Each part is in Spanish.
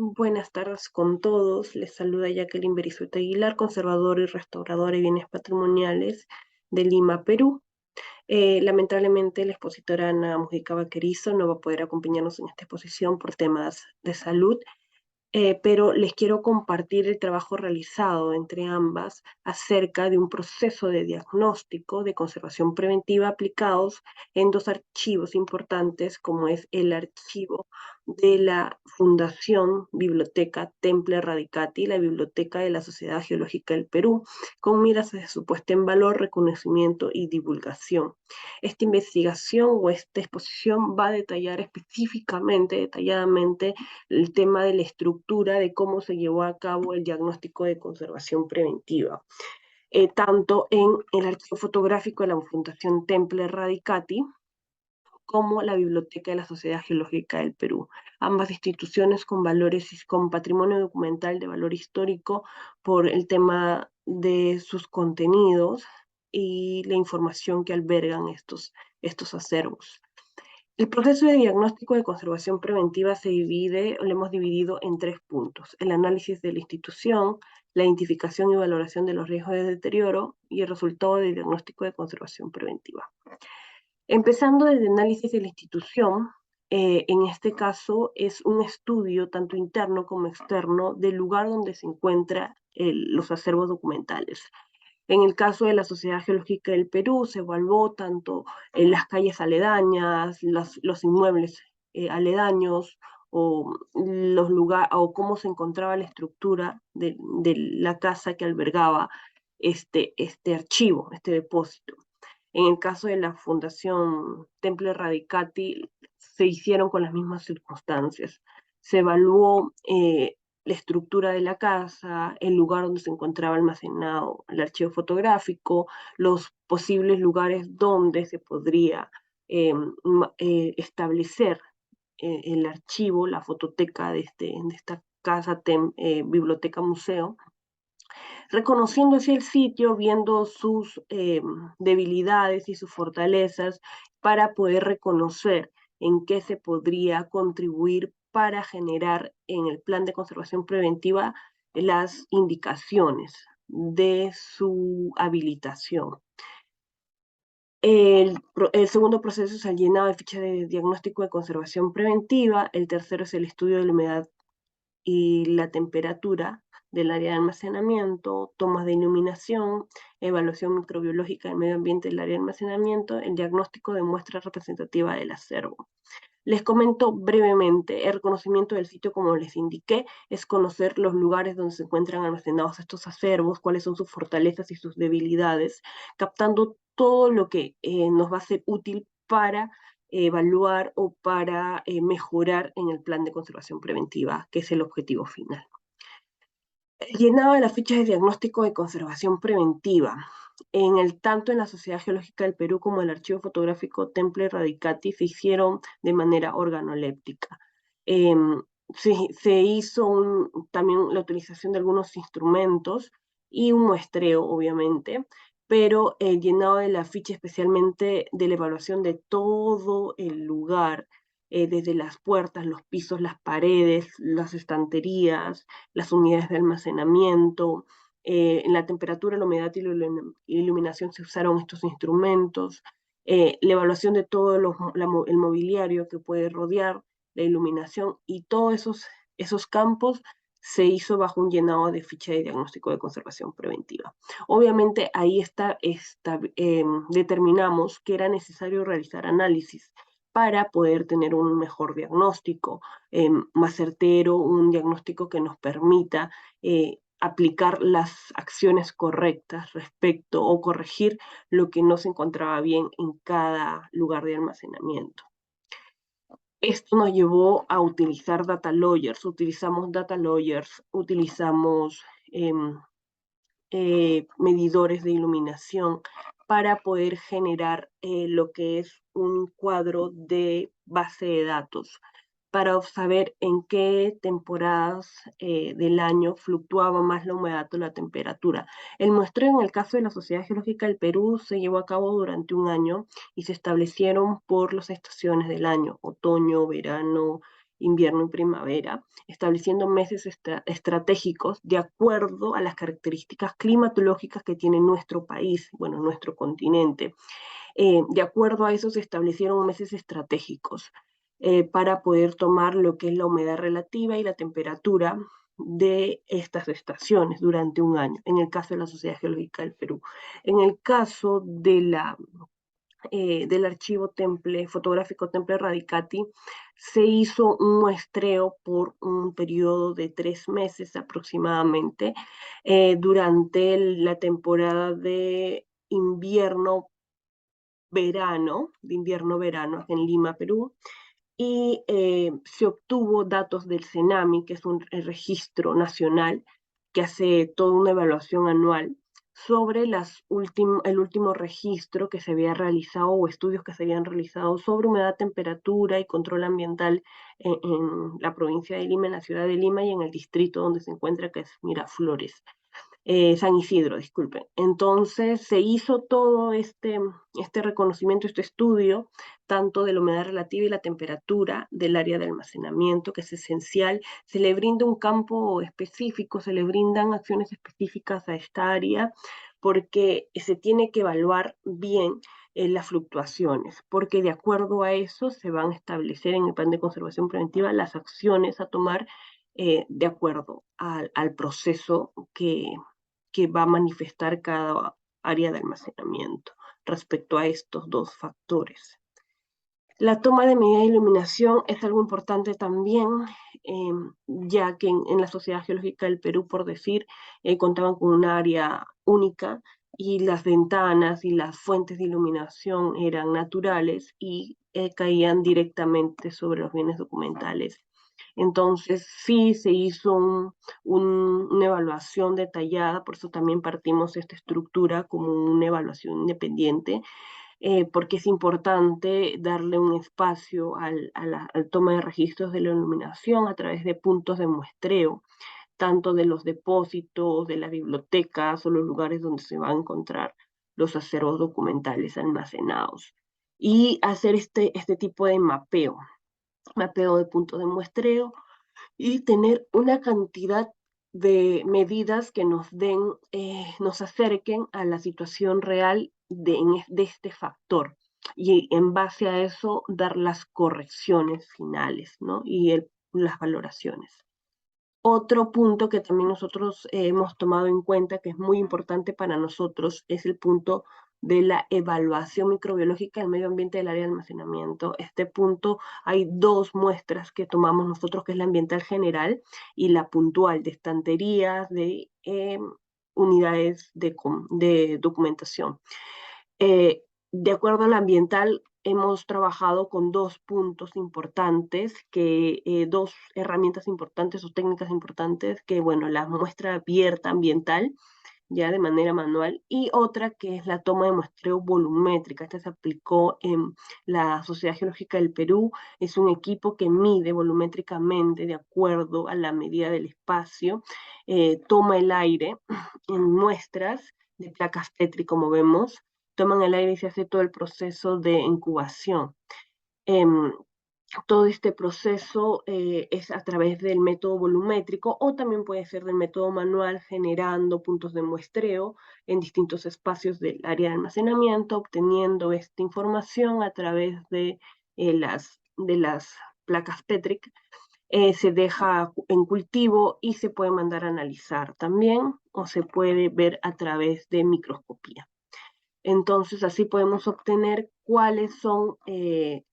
Buenas tardes con todos. Les saluda Jacqueline Berizueta Aguilar, conservadora y restauradora de bienes patrimoniales de Lima, Perú. Lamentablemente, la expositora Ana Mujica Vaquerizo no va a poder acompañarnos en esta exposición por temas de salud, pero les quiero compartir el trabajo realizado entre ambas acerca de un proceso de diagnóstico de conservación preventiva aplicados en dos archivos importantes, como es el archivo de la Fundación Biblioteca Temple Radicati y la Biblioteca de la Sociedad Geológica del Perú, con miras a su puesta en valor, reconocimiento y divulgación. Esta investigación o esta exposición va a detallar específicamente, detalladamente, el tema de la estructura de cómo se llevó a cabo el diagnóstico de conservación preventiva, tanto en el archivo fotográfico de la Fundación Temple Radicati como la Biblioteca de la Sociedad Geológica del Perú, ambas instituciones con valores y con patrimonio documental de valor histórico por el tema de sus contenidos y la información que albergan estos acervos. El proceso de diagnóstico de conservación preventiva lo hemos dividido en tres puntos: el análisis de la institución, la identificación y valoración de los riesgos de deterioro y el resultado del diagnóstico de conservación preventiva. Empezando desde el análisis de la institución, en este caso es un estudio tanto interno como externo del lugar donde se encuentran los acervos documentales. En el caso de la Sociedad Geológica del Perú, se evaluó tanto en las calles aledañas, los inmuebles aledaños, o cómo se encontraba la estructura de la casa que albergaba este archivo, este depósito. En el caso de la Fundación Temple Radicati, se hicieron con las mismas circunstancias. Se evaluó la estructura de la casa, el lugar donde se encontraba almacenado el archivo fotográfico, los posibles lugares donde se podría establecer el archivo, la fototeca de esta casa, biblioteca museo, reconociendo así el sitio, viendo sus debilidades y sus fortalezas para poder reconocer en qué se podría contribuir para generar en el plan de conservación preventiva las indicaciones de su habilitación. El segundo proceso es el llenado de ficha de diagnóstico de conservación preventiva. El tercero es el estudio de la humedad y la temperatura del área de almacenamiento, tomas de iluminación, evaluación microbiológica del medio ambiente del área de almacenamiento, el diagnóstico de muestra representativa del acervo. Les comento brevemente: el reconocimiento del sitio, como les indiqué, es conocer los lugares donde se encuentran almacenados estos acervos, cuáles son sus fortalezas y sus debilidades, captando todo lo que nos va a ser útil para evaluar o para mejorar en el plan de conservación preventiva, que es el objetivo final. El llenado de las fichas de diagnóstico de conservación preventiva. Tanto en la Sociedad Geológica del Perú como el Archivo Fotográfico Temple Radicati se hicieron de manera organoléptica. Eh, se hizo también la utilización de algunos instrumentos y un muestreo, obviamente, pero el llenado de la ficha, especialmente de la evaluación de todo el lugar, desde las puertas, los pisos, las paredes, las estanterías, las unidades de almacenamiento, la temperatura, la humedad y la iluminación se usaron estos instrumentos, la evaluación de todo el mobiliario que puede rodear, la iluminación y todos esos campos se hizo bajo un llenado de ficha de diagnóstico de conservación preventiva. Obviamente ahí determinamos que era necesario realizar análisis para poder tener un mejor diagnóstico, más certero, un diagnóstico que nos permita aplicar las acciones correctas respecto o corregir lo que no se encontraba bien en cada lugar de almacenamiento. Esto nos llevó a utilizar data lawyers, utilizamos medidores de iluminación para poder generar lo que es un cuadro de base de datos, para saber en qué temporadas del año fluctuaba más la humedad o la temperatura. El muestreo en el caso de la Sociedad Geológica del Perú se llevó a cabo durante un año y se establecieron por las estaciones del año: otoño, verano, invierno y primavera, estableciendo meses estratégicos de acuerdo a las características climatológicas que tiene nuestro país, bueno, nuestro continente. De acuerdo a eso se establecieron meses estratégicos para poder tomar lo que es la humedad relativa y la temperatura de estas estaciones durante un año, en el caso de la Sociedad Geológica del Perú. En el caso del archivo fotográfico Temple Radicati, se hizo un muestreo por un periodo de 3 meses aproximadamente durante la temporada de invierno-verano en Lima, Perú, y se obtuvo datos del CENAMI, que es un registro nacional que hace toda una evaluación anual sobre el último registro que se había realizado o estudios que se habían realizado sobre humedad, temperatura y control ambiental en la provincia de Lima, en la ciudad de Lima y en el distrito donde se encuentra, que es Miraflores. San Isidro, disculpen. Entonces se hizo todo este reconocimiento, este estudio, tanto de la humedad relativa y la temperatura del área de almacenamiento, que es esencial. Se le brinda un campo específico, se le brindan acciones específicas a esta área, porque se tiene que evaluar bien las fluctuaciones, porque de acuerdo a eso se van a establecer en el plan de conservación preventiva las acciones a tomar de acuerdo al proceso que va a manifestar cada área de almacenamiento respecto a estos dos factores. La toma de medida de iluminación es algo importante también, ya que en la Sociedad Geológica del Perú, por decir, contaban con un área única y las ventanas y las fuentes de iluminación eran naturales y caían directamente sobre los bienes documentales. Entonces, sí se hizo una evaluación detallada, por eso también partimos esta estructura como una evaluación independiente, porque es importante darle un espacio al toma de registros de la iluminación a través de puntos de muestreo, tanto de los depósitos, de las bibliotecas o los lugares donde se van a encontrar los acervos documentales almacenados. Y hacer este tipo de mapeo de puntos de muestreo y tener una cantidad de medidas que nos acerquen a la situación real de este factor. Y en base a eso, dar las correcciones finales, ¿no? Y las valoraciones. Otro punto que también nosotros hemos tomado en cuenta, que es muy importante para nosotros, es el punto de la evaluación microbiológica del medio ambiente del área de almacenamiento. Este punto hay dos muestras que tomamos nosotros, que es la ambiental general y la puntual de estanterías, de unidades de documentación. De acuerdo a la ambiental, hemos trabajado con dos puntos importantes, dos herramientas importantes o técnicas importantes, que bueno, la muestra abierta ambiental, ya de manera manual, y otra que es la toma de muestreo volumétrica. Esta se aplicó en la Sociedad Geológica del Perú. Es un equipo que mide volumétricamente de acuerdo a la medida del espacio, toma el aire en muestras de placas Petri, como vemos, toman el aire y se hace todo el proceso de incubación. Todo este proceso es a través del método volumétrico o también puede ser del método manual, generando puntos de muestreo en distintos espacios del área de almacenamiento, obteniendo esta información a través de las placas Petri. Se deja en cultivo y se puede mandar a analizar también o se puede ver a través de microscopía. Entonces, así podemos obtener cuáles son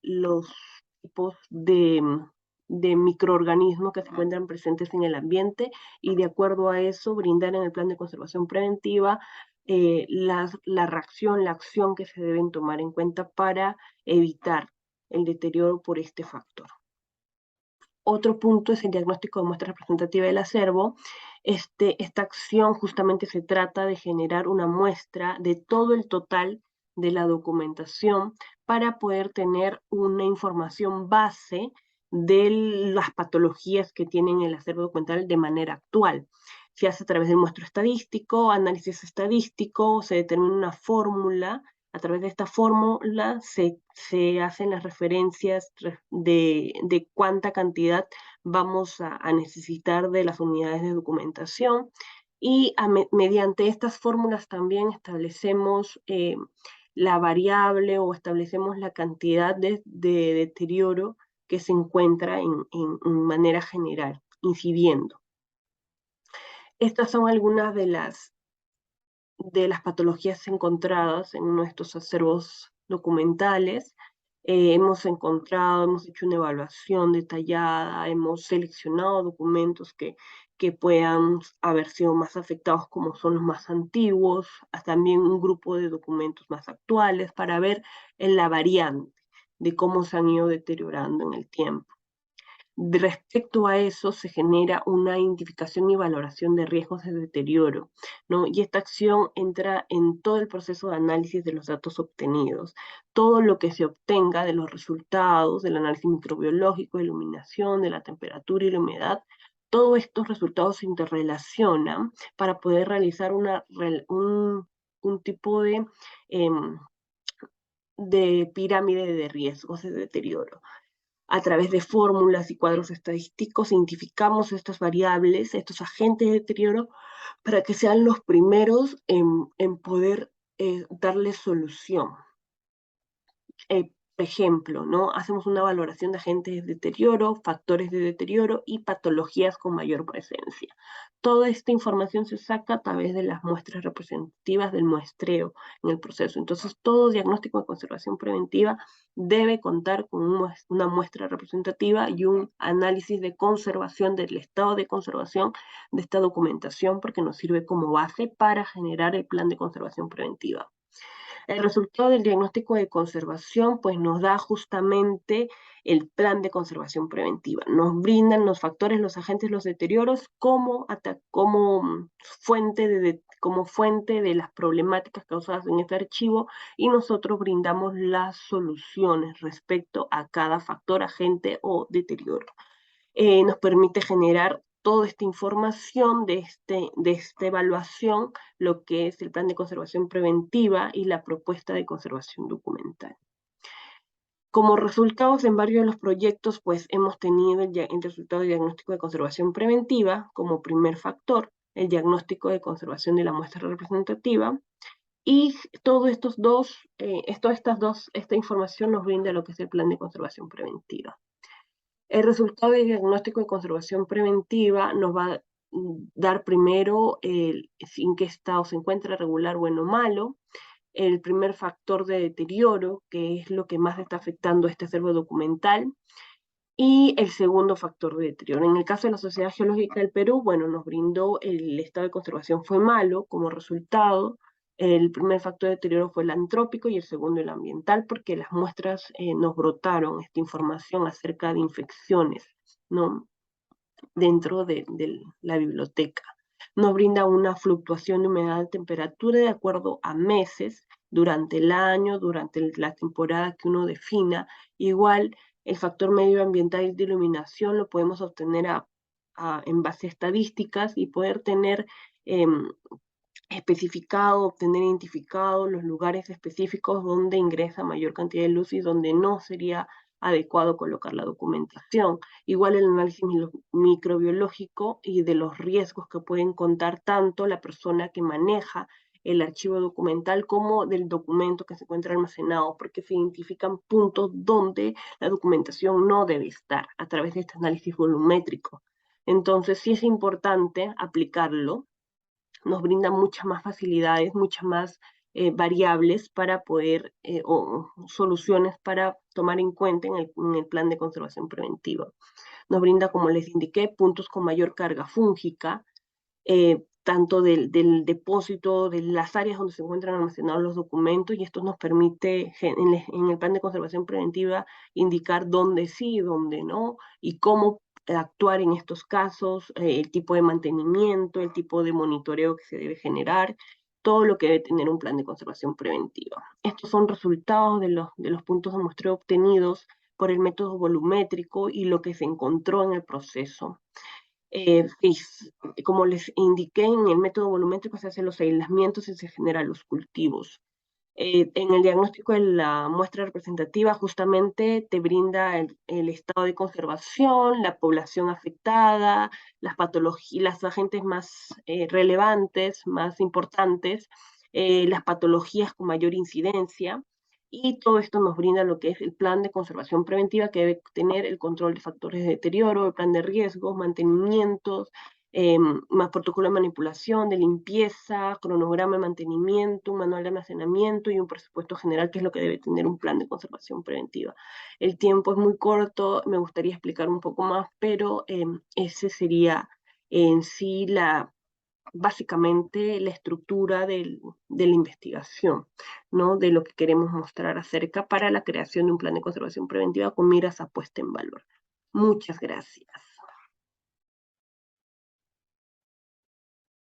los tipos de microorganismos que se encuentran presentes en el ambiente y de acuerdo a eso brindar en el plan de conservación preventiva la reacción, la acción que se deben tomar en cuenta para evitar el deterioro por este factor. Otro punto es el diagnóstico de muestra representativa del acervo. Esta acción justamente se trata de generar una muestra de todo el total de la documentación para poder tener una información base de las patologías que tienen el acervo documental de manera actual. Se hace a través del muestreo estadístico, análisis estadístico, se determina una fórmula A través de esta fórmula se hacen las referencias de cuánta cantidad vamos a necesitar de las unidades de documentación y mediante estas fórmulas también establecemos la variable o establecemos la cantidad de deterioro que se encuentra en manera general, incidiendo. Estas son algunas de las patologías encontradas en uno de estos acervos documentales. Hemos hecho una evaluación detallada, hemos seleccionado documentos que puedan haber sido más afectados, como son los más antiguos, también un grupo de documentos más actuales, para ver en la variante de cómo se han ido deteriorando en el tiempo. Respecto a eso, se genera una identificación y valoración de riesgos de deterioro, ¿no? Y esta acción entra en todo el proceso de análisis de los datos obtenidos. Todo lo que se obtenga de los resultados del análisis microbiológico, de iluminación, de la temperatura y la humedad, todos estos resultados se interrelacionan para poder realizar un tipo de pirámide de riesgos de deterioro. A través de fórmulas y cuadros estadísticos identificamos estas variables, estos agentes de deterioro, para que sean los primeros en poder darle solución. Por ejemplo, ¿no? Hacemos una valoración de agentes de deterioro, factores de deterioro y patologías con mayor presencia. Toda esta información se saca a través de las muestras representativas del muestreo en el proceso. Entonces, todo diagnóstico de conservación preventiva debe contar con una muestra representativa y un análisis de conservación del estado de conservación de esta documentación, porque nos sirve como base para generar el plan de conservación preventiva. El resultado del diagnóstico de conservación pues nos da justamente el plan de conservación preventiva. Nos brindan los factores, los agentes, los deterioros como fuente de las problemáticas causadas en este archivo y nosotros brindamos las soluciones respecto a cada factor, agente o deterioro. Nos permite generar toda esta información de esta evaluación, lo que es el plan de conservación preventiva y la propuesta de conservación documental. Como resultados en varios de los proyectos, pues hemos tenido el resultado de diagnóstico de conservación preventiva como primer factor, el diagnóstico de conservación de la muestra representativa, y esta información nos brinda lo que es el plan de conservación preventiva. El resultado del diagnóstico de conservación preventiva nos va a dar primero en qué estado se encuentra, regular, bueno o malo, el primer factor de deterioro, que es lo que más está afectando a este acervo documental, y el segundo factor de deterioro. En el caso de la Sociedad Geológica del Perú, bueno, nos brindó el estado de conservación fue malo como resultado. El primer factor de deterioro fue el antrópico y el segundo el ambiental, porque las muestras nos brotaron esta información acerca de infecciones, ¿no? Dentro de la biblioteca. Nos brinda una fluctuación de humedad de temperatura de acuerdo a meses, durante el año, durante la temporada que uno defina. Igual el factor medioambiental de iluminación lo podemos obtener en base a estadísticas y poder tener especificado, obtener identificado los lugares específicos donde ingresa mayor cantidad de luz y donde no sería adecuado colocar la documentación. Igual el análisis microbiológico y de los riesgos que pueden contar tanto la persona que maneja el archivo documental como del documento que se encuentra almacenado, porque se identifican puntos donde la documentación no debe estar a través de este análisis volumétrico. Entonces sí es importante aplicarlo, nos brinda muchas más facilidades, muchas más variables para poder, o soluciones para tomar en cuenta en el plan de conservación preventiva. Nos brinda, como les indiqué, puntos con mayor carga fúngica, tanto del depósito, de las áreas donde se encuentran almacenados los documentos, y esto nos permite en el plan de conservación preventiva indicar dónde sí, dónde no, y cómo actuar en estos casos, el tipo de mantenimiento, el tipo de monitoreo que se debe generar, todo lo que debe tener un plan de conservación preventiva. Estos son resultados de los puntos de muestreo obtenidos por el método volumétrico y lo que se encontró en el proceso. Como les indiqué, en el método volumétrico se hacen los aislamientos y se generan los cultivos. En el diagnóstico de la muestra representativa justamente te brinda el estado de conservación, la población afectada, las patologías, los agentes más relevantes, más importantes, las patologías con mayor incidencia, y todo esto nos brinda lo que es el plan de conservación preventiva, que debe tener el control de factores de deterioro, el plan de riesgos, mantenimientos, más protocolo de manipulación, de limpieza, cronograma de mantenimiento, un manual de almacenamiento y un presupuesto general, que es lo que debe tener un plan de conservación preventiva. El tiempo es muy corto, me gustaría explicar un poco más, pero ese sería en sí básicamente la estructura de la investigación, ¿no? De lo que queremos mostrar acerca para la creación de un plan de conservación preventiva con miras a puesta en valor. Muchas gracias.